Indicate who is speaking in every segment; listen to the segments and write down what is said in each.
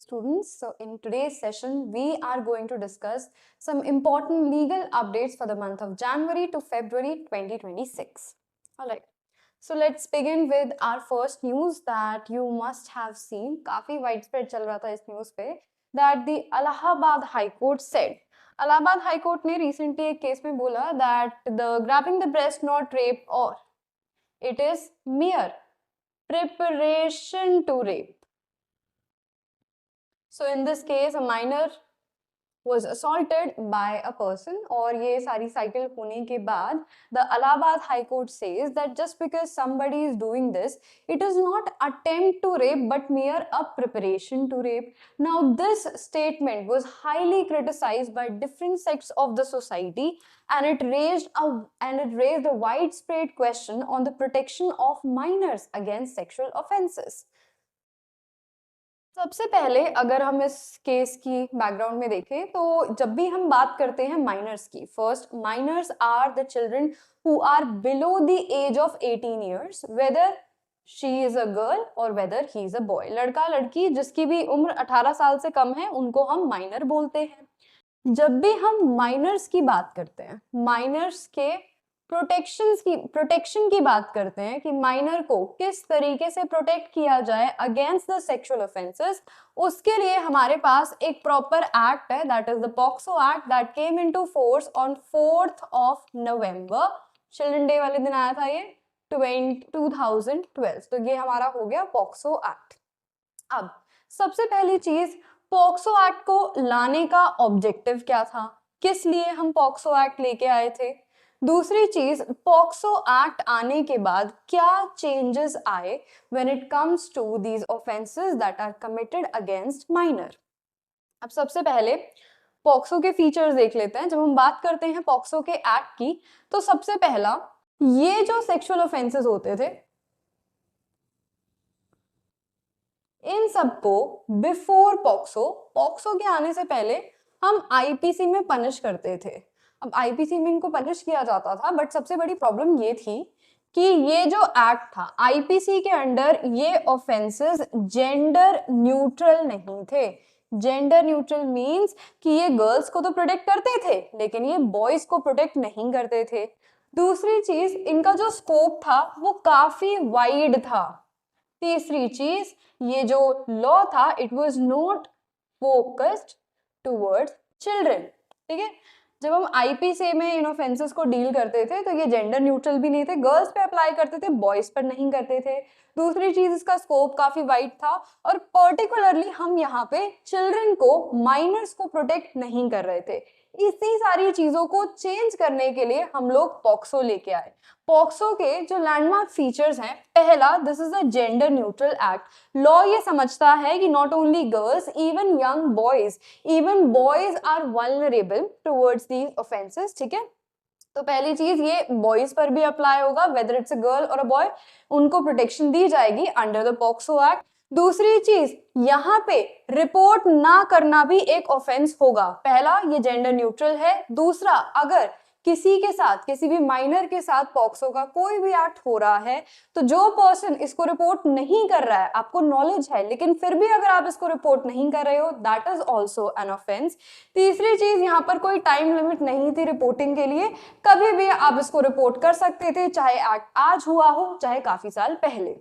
Speaker 1: students. So in today's session, we are going to discuss some important legal updates for the month of January to February 2026. All right. So let's begin with our first news that you must have seen. काफी widespread चल रहा था इस news पे that the Allahabad High Court said. Allahabad High Court ने recently एक case में बोला that the grabbing the breast not rape or it is mere preparation to rape. So in this case, a minor was assaulted by a person और ये सारी cycle होने के बाद the Allahabad High Court says that just because somebody is doing this, it is not attempt to rape but mere a preparation to rape. Now this statement was highly criticized by different sects of the society and it raised a widespread question on the protection of minors against sexual offenses. सबसे पहले अगर हम इस case की background में देखें तो जब भी हम बात करते हैं माइनर्स की, first minors are the children who are below the age of 18 years, whether she is a girl or whether he is a boy. लड़का लड़की जिसकी भी उम्र 18 साल से कम है उनको हम माइनर बोलते हैं. जब भी हम माइनर्स की बात करते हैं, माइनर्स के प्रोटेक्शन की बात करते हैं कि माइनर को किस तरीके से प्रोटेक्ट किया जाए अगेंस्ट द सेक्सुअल ऑफेंसेस, उसके लिए हमारे पास एक प्रॉपर एक्ट है, that is the POCSO act that came into force on 4th of November. Children day वाले दिन आया था ये 2012. तो ये हमारा हो गया पॉक्सो एक्ट. अब सबसे पहली चीज, पॉक्सो एक्ट को लाने का ऑब्जेक्टिव क्या था, किस लिए हम पॉक्सो एक्ट लेके आए थे. दूसरी चीज, पॉक्सो एक्ट आने के बाद क्या चेंजेस आए when it comes to these offences that are committed against minor. अब सबसे पहले पॉक्सो के फीचर्स देख लेते हैं. जब हम बात करते हैं पॉक्सो के एक्ट की तो सबसे पहला, ये जो सेक्सुअल ऑफेंसेस होते थे इन सबको बिफोर पॉक्सो के आने से पहले हम आईपीसी में पनिश करते थे. अब आईपीसी में इनको पनिश किया जाता था, बट सबसे बड़ी प्रॉब्लम ये थी कि ये जो एक्ट था आईपीसी के अंडर, ये ऑफेंसेस जेंडर न्यूट्रल नहीं थे. जेंडर न्यूट्रल मींस कि ये गर्ल्स को तो प्रोटेक्ट करते थे लेकिन ये बॉयज को प्रोटेक्ट नहीं करते थे. दूसरी चीज, इनका जो स्कोप था वो काफी वाइड था. तीसरी चीज, ये जो लॉ था it was not focused towards children. ठीक है, जब हम आईपीसी में इन ऑफेंसेस को डील करते थे तो ये जेंडर न्यूट्रल भी नहीं थे, गर्ल्स पे अप्लाई करते थे, बॉयज पर नहीं करते थे. दूसरी चीज, इसका स्कोप काफी वाइड था और पर्टिकुलरली हम यहाँ पे चिल्ड्रन को, माइनर्स को प्रोटेक्ट नहीं कर रहे थे. इसी सारी चीजों को चेंज करने के लिए हम लोग पॉक्सो लेके आए. पॉक्सो के जो लैंडमार्क फीचर्स हैं, पहला, this is a gender neutral act. Law ये समझता है कि not only girls, even young boys, even boys are vulnerable towards these offences. ठीक है, तो पहली चीज ये बॉयज पर भी अप्लाई होगा, वेदर इट्स अ गर्ल और अ बॉय, उनको प्रोटेक्शन दी जाएगी अंडर द पॉक्सो एक्ट. दूसरी चीज, यहाँ पे रिपोर्ट ना करना भी एक ऑफेंस होगा. पहला, ये जेंडर न्यूट्रल है. दूसरा, अगर किसी के साथ, किसी भी माइनर के साथ पॉक्सो का कोई भी एक्ट हो रहा है तो जो पर्सन इसको रिपोर्ट नहीं कर रहा है, आपको नॉलेज है लेकिन फिर भी अगर आप इसको रिपोर्ट नहीं कर रहे हो, that is also an offence. तीसरी चीज, यहाँ पर कोई टाइम लिमिट नहीं थी रिपोर्टिंग के लिए, कभी भी आप इसको रिपोर्ट कर सकते थे, चाहे एक्ट आज हुआ हो चाहे काफी साल पहले.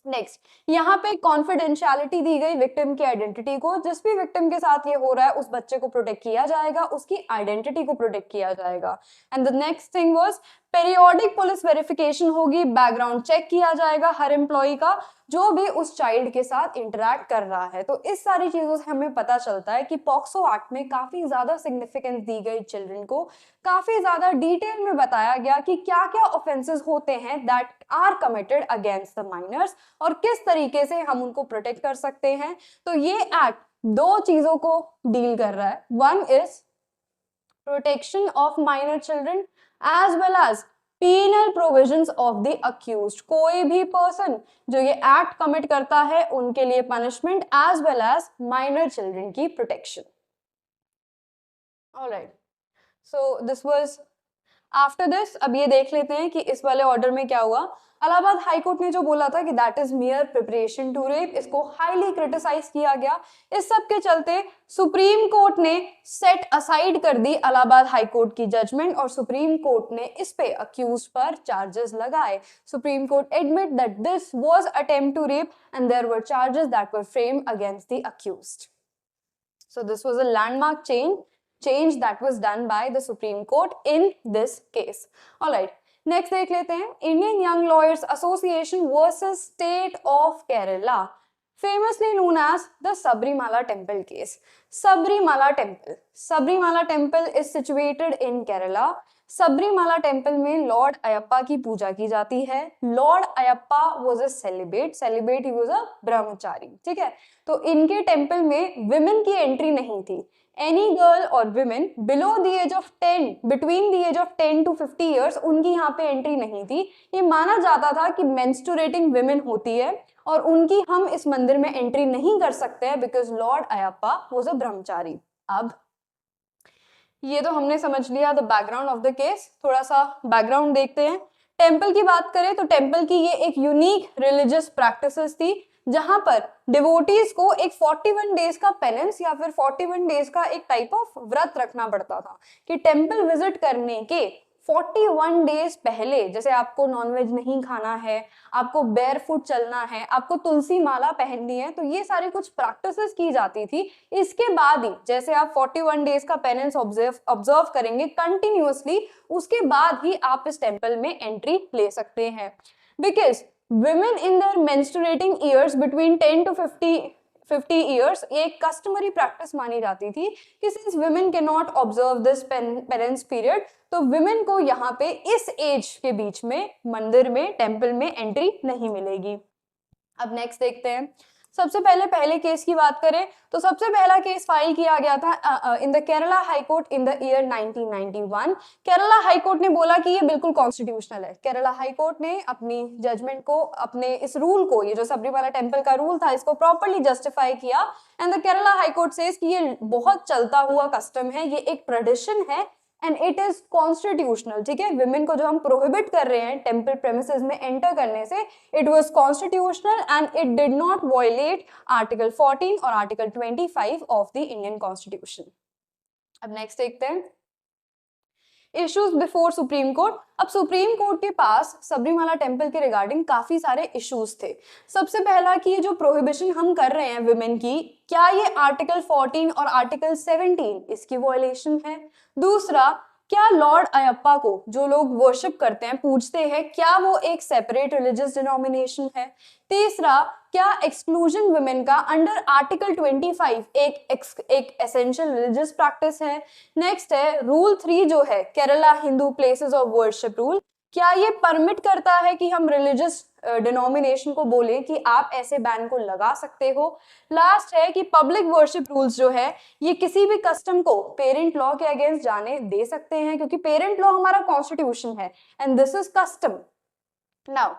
Speaker 1: नेक्स्ट, यहाँ पे कॉन्फिडेंशियलिटी दी गई विक्टिम की आइडेंटिटी को. जिस भी विक्टिम के साथ ये हो रहा है उस बच्चे को प्रोटेक्ट किया जाएगा, उसकी आइडेंटिटी को प्रोटेक्ट किया जाएगा. And the next thing was, periodic police verification होगी, बैकग्राउंड चेक किया जाएगा हर एम्प्लॉय का जो भी उस चाइल्ड के साथ इंटरैक्ट कर रहा है. तो इस सारी चीजों से हमें पता चलता है कि पॉक्सो एक्ट में काफी ज्यादा सिग्निफिकेंस दी गई चिल्ड्रन को, काफी ज्यादा डिटेल में बताया गया कि क्या क्या ऑफेंसेस होते हैं that are committed against the minors और किस तरीके से हम उनको प्रोटेक्ट कर सकते हैं. तो ये एक्ट दो चीजों को डील कर रहा है. One is protection of minor children as well as penal provisions of the accused. कोई भी पर्सन जो ये एक्ट कमिट करता है उनके लिए punishment as well as minor children की protection. Alright, so this was after this. अब ये देख लेते हैं कि इस वाले ऑर्डर में क्या हुआ. इलाहाबाद हाई कोर्ट ने जो बोला था कि that is mere preparation to rape, इसको हाईली क्रिटिसाइज किया गया। इस सब के चलते सुप्रीम कोर्ट ने सेट असाइड कर दी इलाहाबाद हाई कोर्ट की जजमेंट और सुप्रीम कोर्ट ने इस पे अक्यूज पर चार्जेस लगाए। Supreme court admit that this was attempt to rape and there were charges that were framed against the accused. So this was a landmark change that was done by the Supreme Court in this case. All right, next देख लेते हैं Indian Young Lawyers Association versus State of Kerala, famously known as the Sabrimala Temple case. Sabrimala Temple is situated in Kerala. Sabarimala temple में Lord Ayyappa की पूजा की जाती है। Lord Ayyappa was a celebrate, he was a ब्रह्मचारी, ठीक है। तो इनके टेम्पल में विमेन की एंट्री नहीं थी। एनी गर्ल और women below the age of 10, between the age of 10 to 50 years, उनकी यहाँ पे एंट्री नहीं थी। ये माना जाता था कि मेंस्ट्रुएटिंग विमेन होती है और उनकी हम इस मंदिर में एंट्री नहीं कर सकते हैं because Lord Ayyappa was a ब्रह्मचारी। अब ये तो हमने समझ लिया the background of the case. थोड़ा सा बैकग्राउंड देखते हैं। टेम्पल की बात करें तो टेम्पल की ये एक यूनिक रिलीजियस प्रैक्टिसेस थी जहां पर डिवोटीज को एक 41 डेज का पेनेंस या फिर 41 डेज का एक टाइप ऑफ व्रत रखना पड़ता था कि टेम्पल विजिट करने के 41 डेज पहले, जैसे आपको नॉनवेज नहीं खाना है, आपको बेयरफुट चलना है, आपको तुलसी माला पहननी है, तो ये सारी कुछ प्रैक्टिसेस की जाती थी। इसके बाद ही जैसे आप 41 डेज का पेनेंस ऑब्जर्व करेंगे कंटिन्यूअसली, उसके बाद ही आप इस टेम्पल में एंट्री ले सकते हैं। Because women in their menstruating years between 10 to 50 years ये एक कस्टमरी प्रैक्टिस मानी जाती थी कि since women cannot observe this penance period, तो women को यहाँ पे इस एज के बीच में मंदिर में टेम्पल में एंट्री नहीं मिलेगी। अब नेक्स्ट देखते हैं। सबसे पहले केस की बात करें तो सबसे पहला केस फाइल किया गया था in the Kerala high court in the year 1991। Kerala high court ने बोला कि ये बिल्कुल कॉन्स्टिट्यूशनल है। केरला हाई कोर्ट ने अपनी जजमेंट को, अपने इस रूल को, ये जो सबरीमाला टेम्पल का रूल था, इसको प्रॉपर्ली जस्टिफाई किया and the Kerala high court says कि ये बहुत चलता हुआ कस्टम है, ये एक ट्रेडिशन है एंड इट इज कॉन्स्टिट्यूशनल, ठीक है। विमेन को जो हम प्रोहिबिट कर रहे हैं टेम्पल प्रेमिसेस में एंटर करने से, it was constitutional and it did not violate article 14 और article 25 of the Indian constitution. अब नेक्स्ट देखते हैं इश्यूज बिफोर सुप्रीम कोर्ट। अब सुप्रीम कोर्ट के पास सबरीमाला टेम्पल के रिगार्डिंग काफी सारे इश्यूज थे। सबसे पहला कि ये जो प्रोहिबिशन हम कर रहे हैं विमेन की, क्या ये आर्टिकल 14 और आर्टिकल 17 इसकी वायलेशन है। दूसरा, क्या लॉर्ड अयप्पा को जो लोग वर्शिप करते हैं, पूजते हैं, क्या वो एक सेपरेट रिलीजियस डिनोमिनेशन है। तीसरा, क्या एक्सक्लूजन वुमेन का अंडर आर्टिकल 25 एक एसेंशियल रिलीजियस प्रैक्टिस है। नेक्स्ट है रूल 3 जो है Kerala Hindu places of worship rule, क्या ये परमिट करता है कि हम रिलीजियस डिनोमिनेशन को बोले कि आप ऐसे बैन को लगा सकते हो। लास्ट है कि पब्लिक वर्शिप रूल्स जो है ये किसी भी कस्टम को पेरेंट लॉ के अगेंस्ट जाने दे सकते हैं क्योंकि पेरेंट लॉ हमारा कॉन्स्टिट्यूशन है and this is custom. Now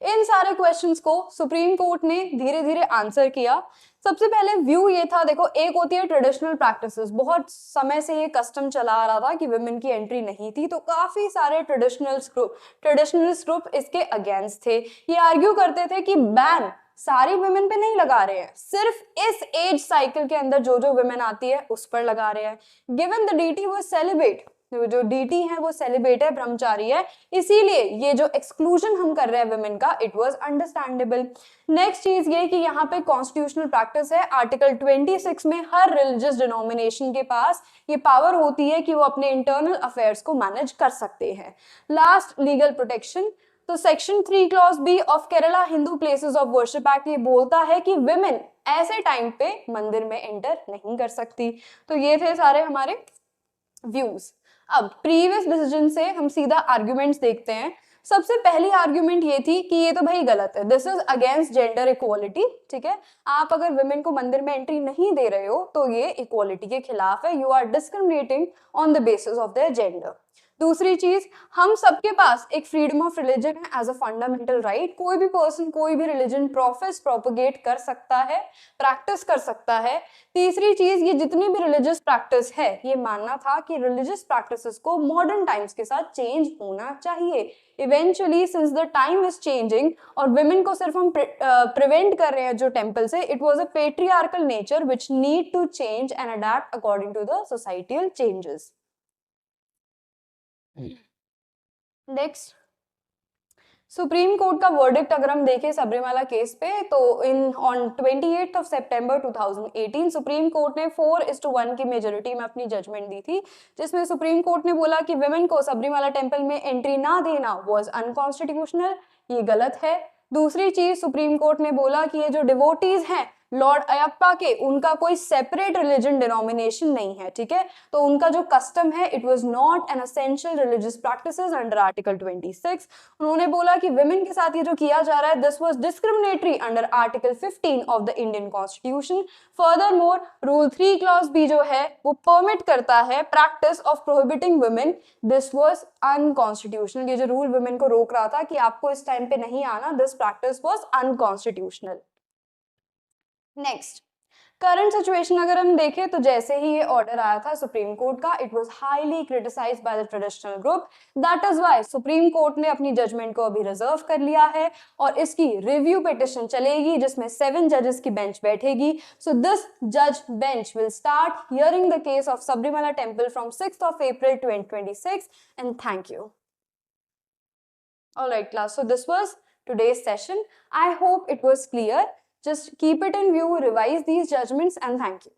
Speaker 1: in सारे क्वेश्चंस को सुप्रीम कोर्ट ने धीरे धीरे आंसर किया। सबसे पहले व्यू ये था, देखो एक होती है ट्रेडिशनल प्रैक्टिसेस, बहुत समय से ये कस्टम चला आ रहा था कि वुमेन की एंट्री नहीं थी, तो काफी सारे ट्रेडिशनलिस्ट ग्रुप इसके अगेंस्ट थे। ये आर्ग्यू करते थे कि बैन सारी वुमेन पे नहीं लगा रहे हैं, सिर्फ इस एज साइकिल के अंदर जो जो वुमेन आती है उस पर लगा रहे हैं। Given the deity was celibate, जो डीटी है वो सेलिब्रेट है, ब्रह्मचारी है, इसीलिए ये जो एक्सक्लूजन हम कर रहे हैं वुमेन का, इट वाज अंडरस्टैंडेबल। नेक्स्ट चीज ये कि यहाँ पे कॉन्स्टिट्यूशनल प्रैक्टिस है, आर्टिकल 26 में हर रिलीजियस डिनोमिनेशन के पास ये पावर होती है कि वो अपने इंटरनल अफेयर्स को मैनेज कर सकते हैं। लास्ट, लीगल प्रोटेक्शन, तो section 3 clause B of Kerala Hindu places of worship act ये बोलता है कि विमेन ऐसे टाइम पे मंदिर में एंटर नहीं कर सकती। तो ये थे सारे हमारे व्यूज। अब प्रीवियस डिसीजन से हम सीधा आर्ग्यूमेंट्स देखते हैं। सबसे पहली आर्ग्यूमेंट ये थी कि ये तो भाई गलत है, this is against gender equality, ठीक है। आप अगर वुमेन को मंदिर में एंट्री नहीं दे रहे हो तो ये इक्वालिटी के खिलाफ है, you are discriminating on the basis of their gender. दूसरी चीज, हम सबके पास एक फ्रीडम ऑफ रिलीजन है एज अ फंडामेंटल राइट। कोई भी पर्सन कोई भी रिलीजन प्रोपेगेट कर सकता है, प्रैक्टिस कर सकता है। तीसरी चीज, ये जितनी भी रिलीजियस प्रैक्टिस है, ये मानना था कि रिलीजियस प्रैक्टिसेस को मॉडर्न टाइम्स के साथ चेंज होना चाहिए। Eventually since the time is changing और विमेन को सिर्फ हम प्रिवेंट कर रहे हैं जो टेम्पल से, it was a patriarchal nature which need to change and adapt according to the societal changes. Next, supreme court का वर्डिक्ट अगर हम देखें सबरीमाला केस पे, तो ऑन 28 सितंबर 2018 सुप्रीम कोर्ट ने 4:1 की मेजोरिटी में अपनी जजमेंट दी थी, जिसमें सुप्रीम कोर्ट ने बोला कि विमेन को सबरीमाला टेम्पल में एंट्री ना देना वाज अनकॉन्स्टिट्यूशनल, ये गलत है। दूसरी चीज, सुप्रीम कोर्ट ने बोला कि ये जो डिवोटीज हैं लॉर्ड अयप्पा के, उनका कोई सेपरेट रिलीजन डिनोमिनेशन नहीं है, ठीक है। तो उनका जो कस्टम है, it was not an essential religious practices under article 26। उन्होंने बोला कि विमेन के साथ ये जो किया जा रहा है, this was discriminatory under article 15 of the Indian constitution. Furthermore rule 3 clause B जो है वो परमिट करता है practice of prohibiting women, this was unconstitutional. ये जो रूल वुमेन को रोक रहा था कि आपको इस टाइम पे नहीं आना, this practice was unconstitutional. Next, current situation अगर हम देखें तो जैसे ही ये ऑर्डर आया था सुप्रीम कोर्ट का, it was highly criticised by the traditional group. That is why supreme court ने अपनी जजमेंट को अभी रिजर्व कर लिया है और इसकी रिव्यू पिटिशन चलेगी जिसमें 7 जजेस की बेंच बैठेगी। सो दिस जज bench will start hearing the case of Sabarimala temple from 6th April 2026 and thank you. All right class, so this was today's session. I hope it was clear. Just keep it in view, revise these judgments and thank you.